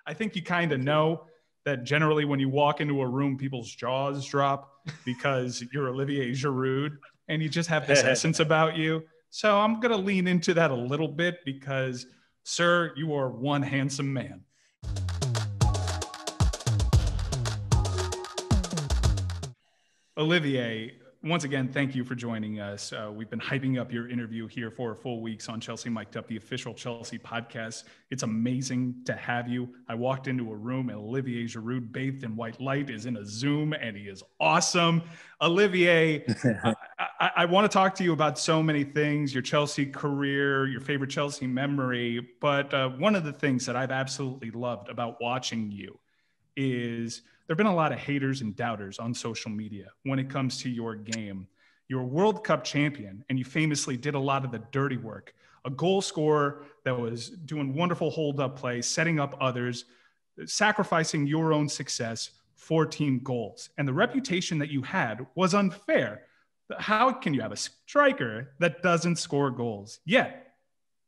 I think you kind of know that generally when you walk into a room, people's jaws drop because you're Olivier Giroud and you just have this essence about you. So I'm going to lean into that a little bit because, sir, you are one handsome man. Olivier, once again, thank you for joining us. We've been hyping up your interview here for a full week on Chelsea Mic'd Up, the official Chelsea podcast. It's amazing to have you. I walked into a room and Olivier Giroud, bathed in white light, is in a Zoom, and he is awesome. Olivier, I want to talk to you about so many things, your Chelsea career, your favorite Chelsea memory. But one of the things that I've absolutely loved about watching you is there have been a lot of haters and doubters on social media when it comes to your game. You're a World Cup champion, and you famously did a lot of the dirty work. A goal scorer that was doing wonderful hold-up play, setting up others, sacrificing your own success for team goals. And the reputation that you had was unfair. How can you have a striker that doesn't score goals? Yet,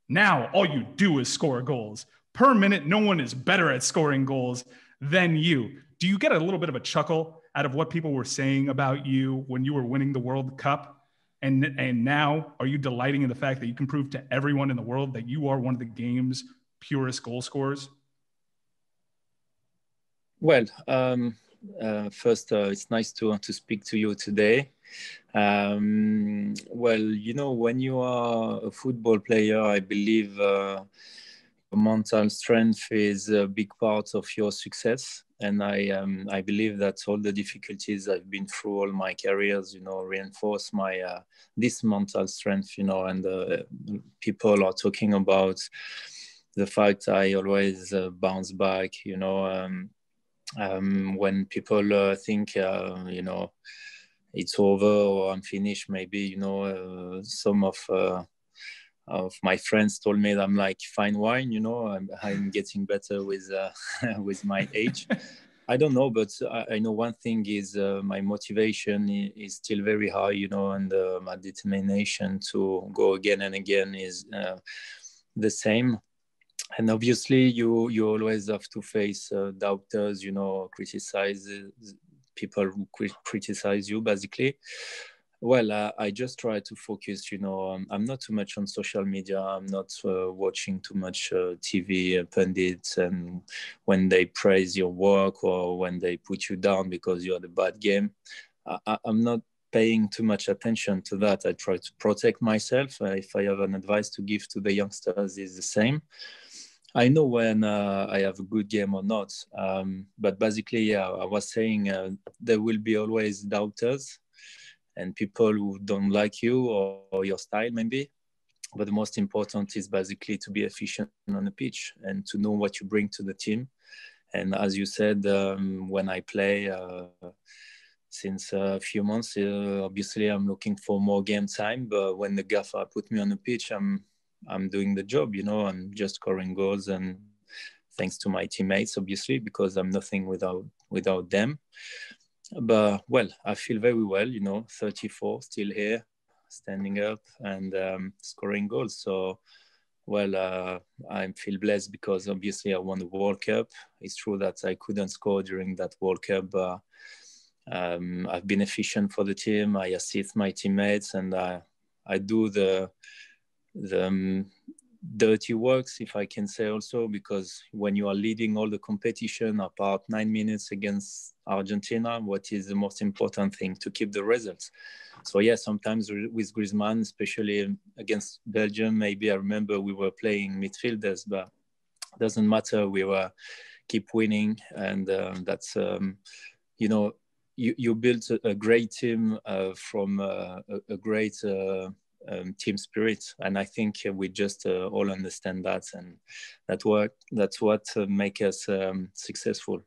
now all you do is score goals. Per minute, no one is better at scoring goals than you. Do you get a little bit of a chuckle out of what people were saying about you when you were winning the World Cup? And now are you delighting in the fact that you can prove to everyone in the world that you are one of the game's purest goal scorers? Well, first, it's nice to speak to you today. Well, you know, when you are a football player, I believe mental strength is a big part of your success. And I believe that all the difficulties I've been through all my careers, you know, reinforce my this mental strength, you know, and people are talking about the fact I always bounce back, you know, when people think, you know, it's over or I'm finished, maybe, you know, some of my friends told me that I'm like fine wine, you know, I'm getting better with with my age. I don't know, but I know one thing is my motivation is still very high, you know, and my determination to go again and again is the same. And obviously, you always have to face doubters, you know, people who criticize you, basically. Well, I just try to focus, you know, I'm not too much on social media. I'm not watching too much TV pundits and when they praise your work or when they put you down because you had a bad game. I'm not paying too much attention to that. I try to protect myself. If I have an advice to give to the youngsters, is the same. I know when I have a good game or not. But basically, yeah, I was saying there will be always doubters and people who don't like you or your style maybe. But the most important is basically to be efficient on the pitch and to know what you bring to the team. And as you said, when I play since a few months, obviously I'm looking for more game time. But when the gaffer put me on the pitch, I'm doing the job, you know, I'm just scoring goals and thanks to my teammates, obviously, because I'm nothing without them. But, well, I feel very well, you know, 34, still here, standing up and scoring goals. So, well, I feel blessed because obviously I won the World Cup. It's true that I couldn't score during that World Cup, but I've been efficient for the team. I assist my teammates and I do the dirty works, if I can say also, because when you are leading all the competition apart 9 minutes against Argentina, what is the most important thing? To keep the results. So yeah, sometimes with Griezmann, especially against Belgium, maybe I remember we were playing midfielders, but it doesn't matter. We were keep winning, and that's you know, you build a great team from a great team spirit, and I think we just all understand that, and that's what make us successful.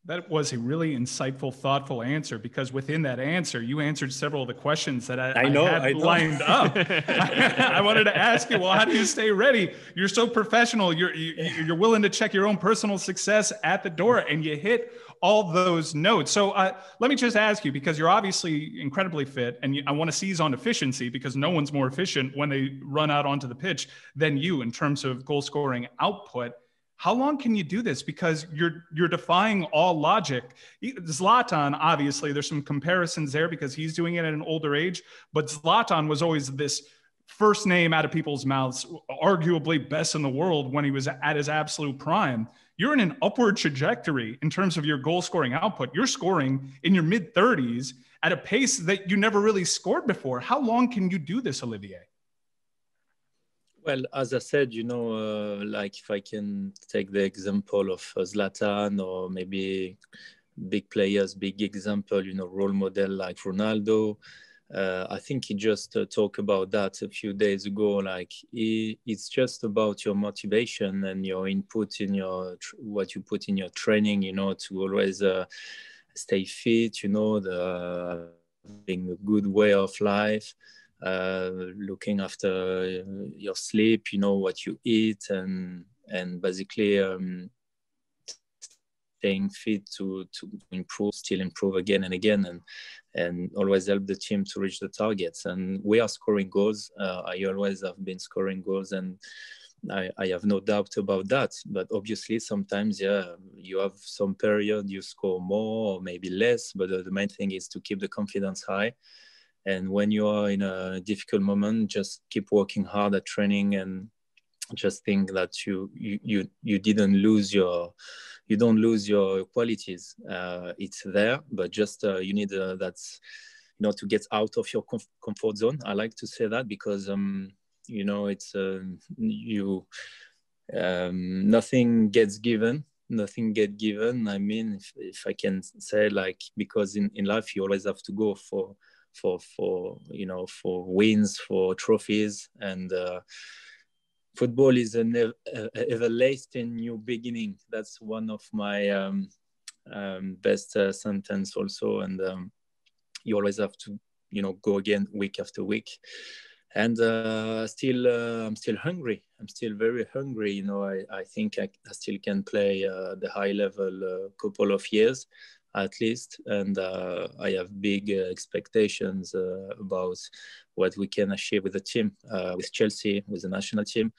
That was a really insightful, thoughtful answer, because within that answer, you answered several of the questions that I had lined up. I wanted to ask you, well, how do you stay ready? You're so professional. You're willing to check your own personal success at the door, and you hit all those notes. So let me just ask you, because you're obviously incredibly fit, and I want to seize on efficiency, because no one's more efficient when they run out onto the pitch than you in terms of goal scoring output. How long can you do this? Because you're defying all logic. Zlatan, obviously, there's some comparisons there because he's doing it at an older age, but Zlatan was always this first name out of people's mouths, arguably best in the world when he was at his absolute prime. You're in an upward trajectory in terms of your goal scoring output. You're scoring in your mid 30s at a pace that you never really scored before. How long can you do this, Olivier? Well, as I said, like if I can take the example of Zlatan or maybe big players, big example, role model like Ronaldo. I think he just talked about that a few days ago. Like it's just about your motivation and your input in what you put in your training, to always stay fit, having a good way of life, looking after your sleep, what you eat, and basically staying fit to still improve again and again, and always help the team to reach the targets. And we are scoring goals. I always have been scoring goals, and I have no doubt about that. But obviously, sometimes, you have some period you score more or maybe less. But the main thing is to keep the confidence high. And when you are in a difficult moment, just keep working hard at training and just think that you don't lose your qualities. It's there, but just you need to get out of your comfort zone. I like to say that because it's nothing gets given. Nothing get given. I mean, if I can say, like, because in life you always have to go for wins, for trophies, and football is an everlasting new beginning. That's one of my best sentence also. And you always have to, go again week after week. And I'm still hungry. I'm still very hungry. I think I still can play the high level couple of years at least. And I have big expectations about what we can achieve with the team, with Chelsea, with the national team.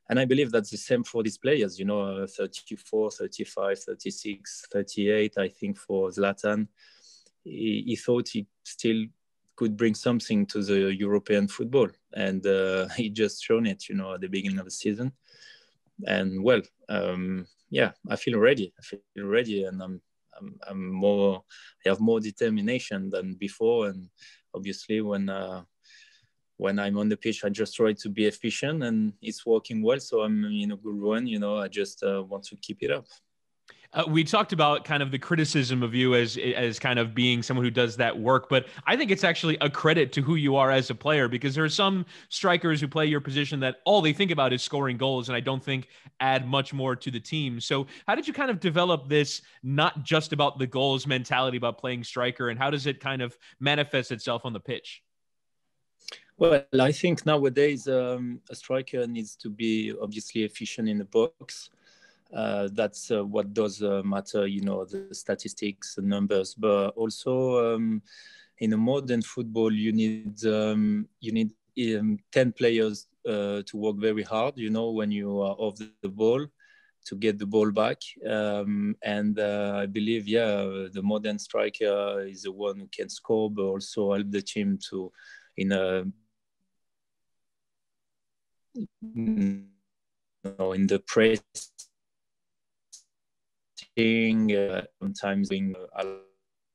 And I believe that's the same for these players, 34, 35, 36, 38. I think for Zlatan, he thought he still could bring something to the European football. And he just shown it, at the beginning of the season. And well, I feel ready. And I have more determination than before. And obviously when I'm on the pitch, I just try to be efficient, and it's working well. So I'm in a good run, I just want to keep it up. We talked about kind of the criticism of you as kind of being someone who does that work, but I think it's actually a credit to who you are as a player, because there are some strikers who play your position that all they think about is scoring goals, and I don't think add much more to the team. So how did you kind of develop this not just about the goals mentality about playing striker, and how does it kind of manifest itself on the pitch? Well, I think nowadays a striker needs to be obviously efficient in the box. That's what does matter, the statistics, the numbers, but also in a modern football, you need 10 players to work very hard, when you are off the ball, to get the ball back. And I believe, the modern striker is the one who can score, but also help the team to, in the press. Sometimes I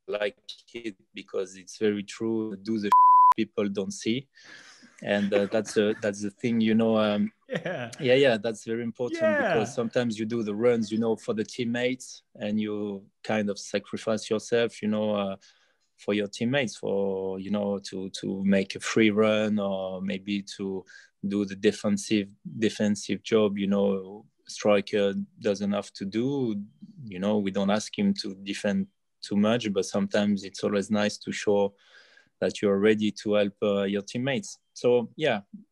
like it because it's very true. Do the people don't see, and that's the thing, that's very important, because sometimes you do the runs, for the teammates, and you kind of sacrifice yourself, for your teammates, for to make a free run, or maybe to do the defensive job, striker doesn't have to do. We don't ask him to defend too much, but sometimes it's always nice to show that you're ready to help your teammates. So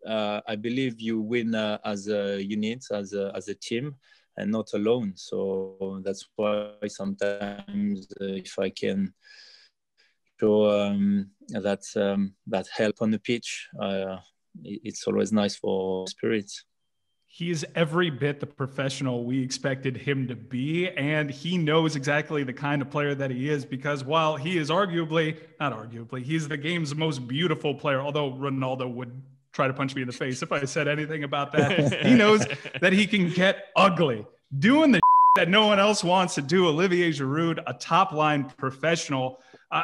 I believe you win as a unit, as a team, and not alone. So that's why sometimes if I can show that help on the pitch, it's always nice for spirits. He is every bit the professional we expected him to be, and he knows exactly the kind of player that he is, because while he is he's the game's most beautiful player, although Ronaldo would try to punch me in the face if I said anything about that. He knows that he can get ugly. Doing the that no one else wants to do, Olivier Giroud, a top-line professional.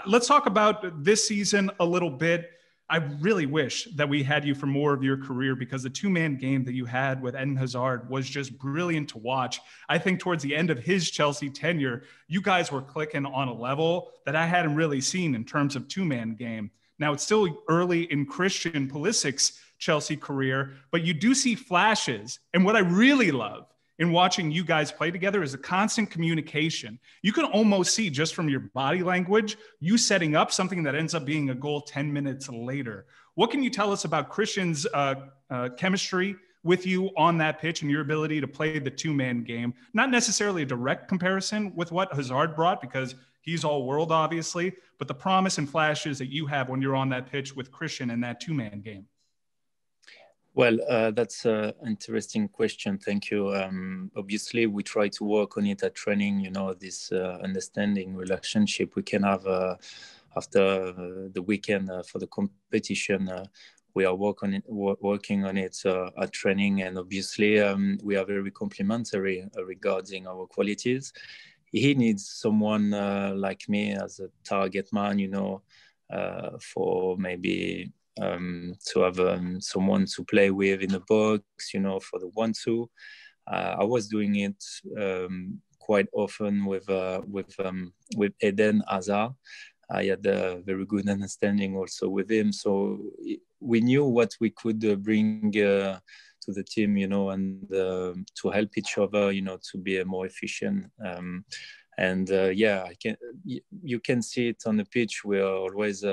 Let's talk about this season a little bit. I really wish that we had you for more of your career, because the two-man game that you had with Eden Hazard was just brilliant to watch. I think towards the end of his Chelsea tenure, you guys were clicking on a level that I hadn't really seen in terms of two-man game. Now, it's still early in Christian Pulisic's Chelsea career, but you do see flashes. And what I really love in watching you guys play together is a constant communication. You can almost see, just from your body language, you setting up something that ends up being a goal 10 minutes later. What can you tell us about Christian's chemistry with you on that pitch and your ability to play the two-man game? Not necessarily a direct comparison with what Hazard brought, because he's all world, obviously, but the promise and flashes that you have when you're on that pitch with Christian in that two-man game. Well, that's an interesting question. Thank you. Obviously, we try to work on it at training, this understanding relationship we can have after the weekend for the competition. We are working on it at training, and obviously we are very complementary regarding our qualities. He needs someone like me as a target man, for maybe to have someone to play with in the box, for the 1-2. I was doing it quite often with Eden Hazard. I had a very good understanding also with him, so we knew what we could bring to the team, and to help each other, to be more efficient. You can see it on the pitch. We are always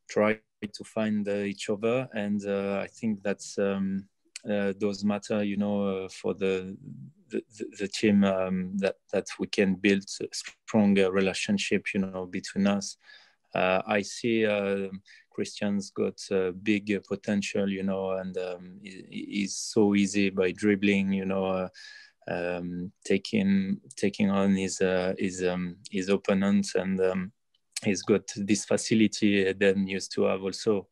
try to find each other, and I think that's those matter, for the team, that we can build a stronger relationship, between us. I see Christian's got big potential, and he's so easy by dribbling, taking on his opponents, and he's got this facility Eden used to have also.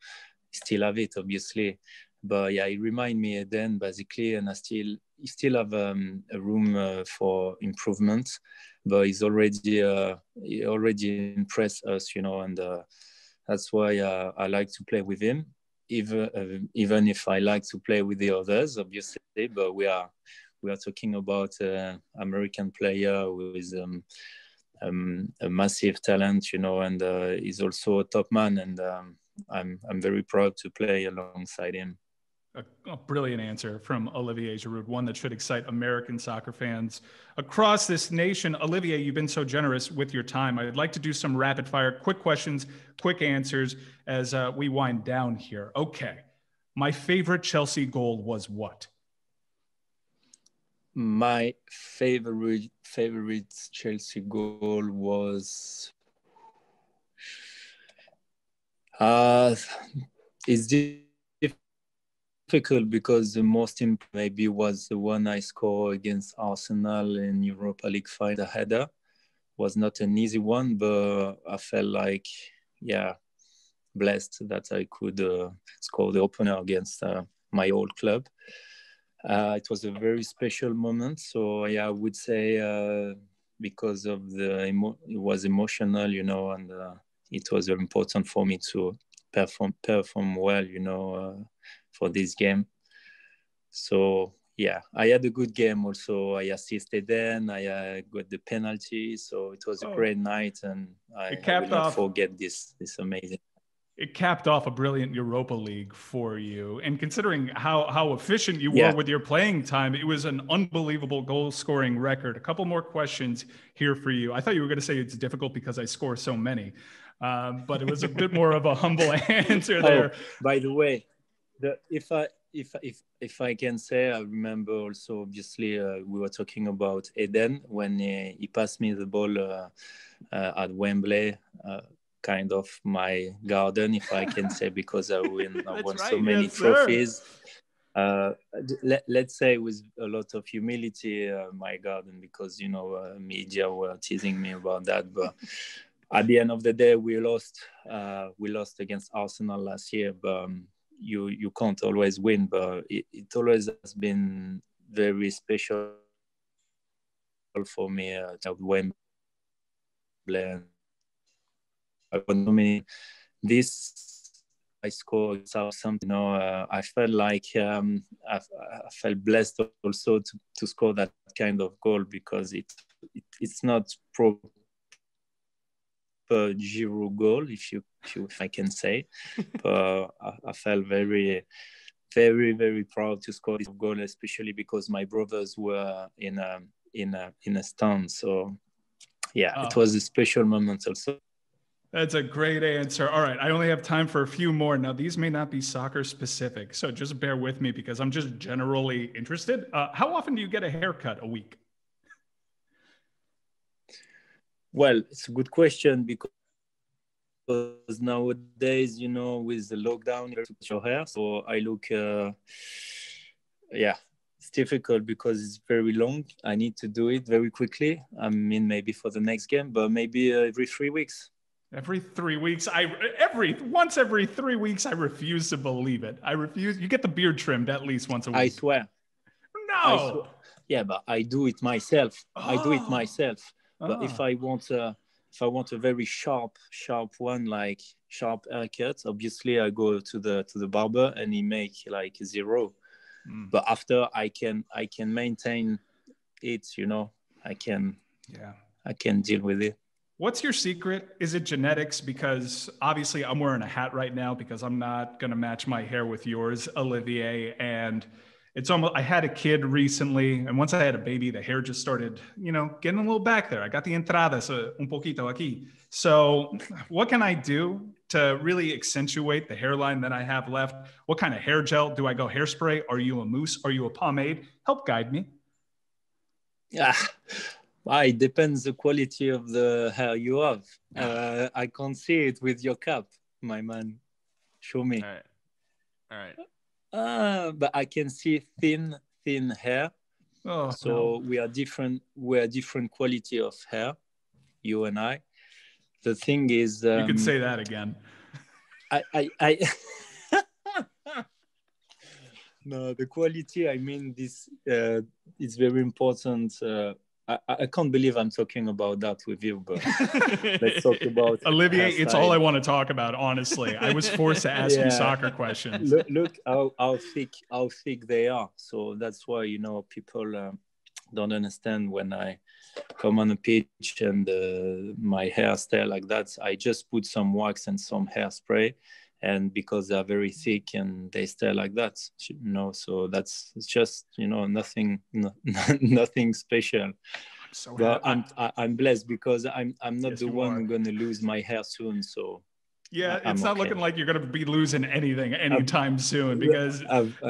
Still have it, obviously, but yeah, it reminds me Eden basically, and he still have a room for improvement, but he already impressed us, and that's why I like to play with him, even if I like to play with the others, obviously. But we are talking about American player who is a massive talent, and he's also a top man, and I'm very proud to play alongside him. A brilliant answer from Olivier Giroud, one that should excite American soccer fans across this nation. Olivier, you've been so generous with your time. I'd like to do some rapid fire, quick questions, quick answers as we wind down here. Okay. My favorite Chelsea goal was what? My favorite Chelsea goal was it's difficult because the most important maybe was the one I scored against Arsenal in Europa League final. The header was not an easy one, but I felt like, blessed that I could score the opener against my old club. It was a very special moment. So I would say because of it was emotional, and it was very important for me to perform well, for this game. So I had a good game also. I assisted then, I got the penalty. So it was a great night, and I will not forget this amazing. It capped off a brilliant Europa League for you. And considering how efficient you were with your playing time, it was an unbelievable goal-scoring record. A couple more questions here for you. I thought you were going to say it's difficult because I score so many, but it was a bit more of a humble answer there. By the way, if I can say, I remember also, obviously, we were talking about Eden when he passed me the ball at Wembley. Kind of my garden, if I can say, because I won right, so many trophies. let's say with a lot of humility, my garden, because media were teasing me about that. But at the end of the day, we lost against Arsenal last year. But you can't always win. But it always has been very special for me at Wembley. I scored something. I felt like I felt blessed also to score that kind of goal, because it's not proper Giroud goal, if I can say. But I felt very, very, very proud to score this goal, especially because my brothers were in a stand. So yeah, It was a special moment also. That's a great answer. All right, I only have time for a few more. Now, these may not be soccer specific, so just bear with me because I'm just generally interested. How often do you get a haircut a week? Well, it's a good question, because nowadays, with the lockdown, your hair. So I look, it's difficult because it's very long. I need to do it very quickly. I mean, maybe for the next game, but maybe every 3 weeks. Every 3 weeks, once every 3 weeks, I refuse to believe it. I refuse. You get the beard trimmed at least once a week. I swear. No. Yeah, but I do it myself. Oh. But if I want a very sharp one, like sharp haircut, obviously I go to the barber and he make like 0. But after I can maintain it. I can deal with it. What's your secret? Is it genetics? Because obviously I'm wearing a hat right now because I'm not going to match my hair with yours, Olivier. And it's almost, I had a kid recently. And once I had a baby, the hair just started, getting a little back there. I got the entradas un poquito aquí. So what can I do to really accentuate the hairline that I have left? What kind of hair gel? Do I go hairspray? Are you a mousse? Are you a pomade? Help guide me. Yeah. It depends the quality of the hair you have. I can't see it with your cap, my man. Show me. All right. But I can see thin hair. Oh, so no. we are different quality of hair, you and I. The thing is, you could say that again. I No, the quality. I mean, this is very important. I can't believe I'm talking about that with you, but let's talk about Olivier. It's all I want to talk about, honestly. I was forced to ask you soccer questions. Look how thick they are. So that's why people don't understand when I come on a pitch and my hair stay like that. I just put some wax and some hairspray, and because they're very thick and they stay like that, so that's just nothing special. But I'm blessed because I'm not the one who's gonna lose my hair soon. So yeah, it's not looking like you're gonna be losing anything anytime soon, because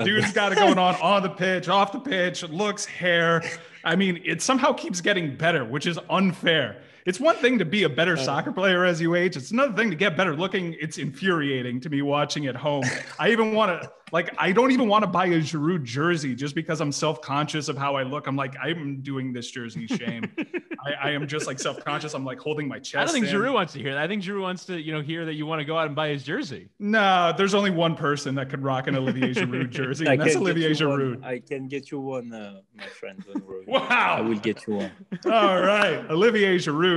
dude's got it going on the pitch, off the pitch, looks, hair. I mean, it somehow keeps getting better, which is unfair. It's one thing to be a better soccer player as you age. It's another thing to get better looking. It's infuriating to me watching at home. I don't even want to buy a Giroud jersey just because I'm self-conscious of how I look. I'm like, I'm doing this jersey shame. I am just like self-conscious. I'm like holding my chest. I don't think Giroud wants to hear that. I think Giroud wants to, hear that you want to go out and buy his jersey. No, there's only one person that could rock an Olivier Giroud jersey, and that's Olivier Giroud. I can get you one, my friend. Don't worry. Wow. I will get you one. All right. Olivier Giroud.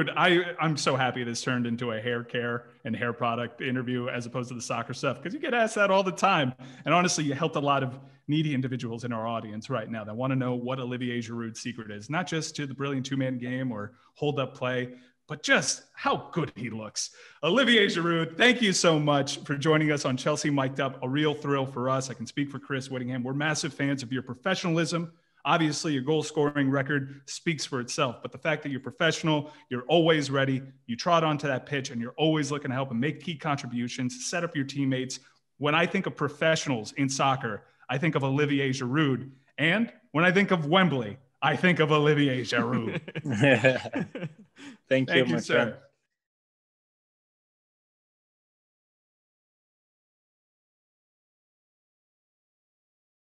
I'm so happy this turned into a hair care and hair product interview as opposed to the soccer stuff, because you get asked that all the time. And honestly, you helped a lot of needy individuals in our audience right now that want to know what Olivier Giroud's secret is, not just to the brilliant two-man game or hold-up play, but just how good he looks. Olivier Giroud, thank you so much for joining us on Chelsea Mic'd Up. A real thrill for us. I can speak for Chris Whittingham. We're massive fans of your professionalism. Obviously, your goal scoring record speaks for itself, but the fact that you're professional, you're always ready, you trot onto that pitch, and you're always looking to help and make key contributions, set up your teammates. When I think of professionals in soccer, I think of Olivier Giroud. And when I think of Wembley, I think of Olivier Giroud. Thank you, sir.